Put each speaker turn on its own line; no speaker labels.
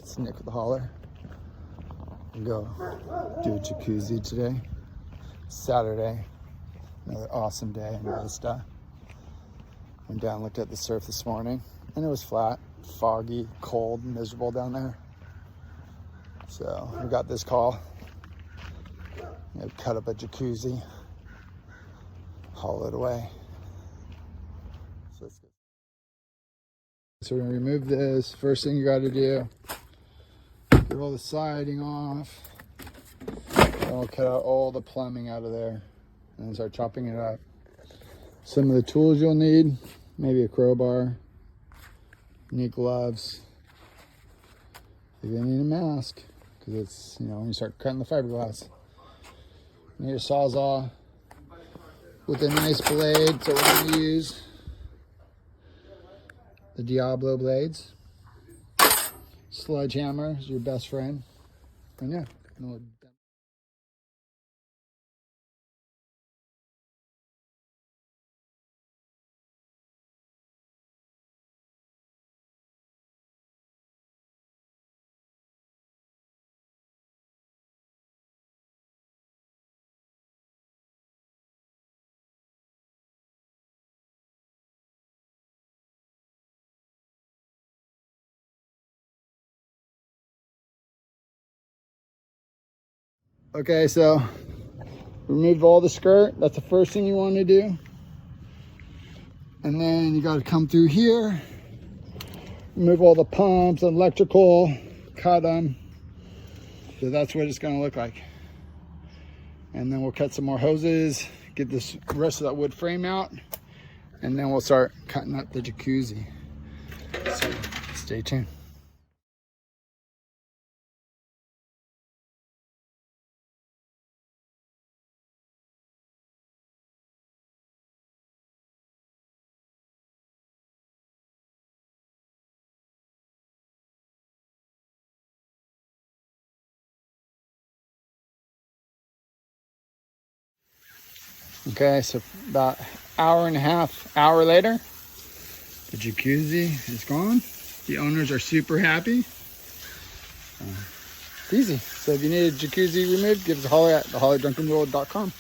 It's Nick with the Holler. We'll go do a jacuzzi today. Saturday. Another awesome day in Vista. Went down and looked at the surf this morning, and it was flat, foggy, cold, miserable down there. So we got this call. Cut up a jacuzzi, haul it away. So let's go. So we're gonna remove this. First thing you gotta do, get all the siding off. Then we'll cut out all the plumbing out of there and then start chopping it up. Some of the tools you'll need, maybe a crowbar, you need gloves. You're gonna need a mask because it's, when you start cutting the fiberglass. You need a sawzall with a nice blade, so we're gonna use the Diablo blades. Sledgehammer is your best friend. And yeah. Okay, so remove all the skirt. That's the first thing you want to do. And then you got to come through here, remove all the pumps, electrical, cut them. So that's what it's going to look like. And then we'll cut some more hoses, get this rest of that wood frame out, and then we'll start cutting up the jacuzzi. So stay tuned. Okay, so about hour and a half, hour later, the jacuzzi is gone. The owners are super happy. It's easy. So if you need a jacuzzi removed, give us a holler at thehollerdrunkenworld.com.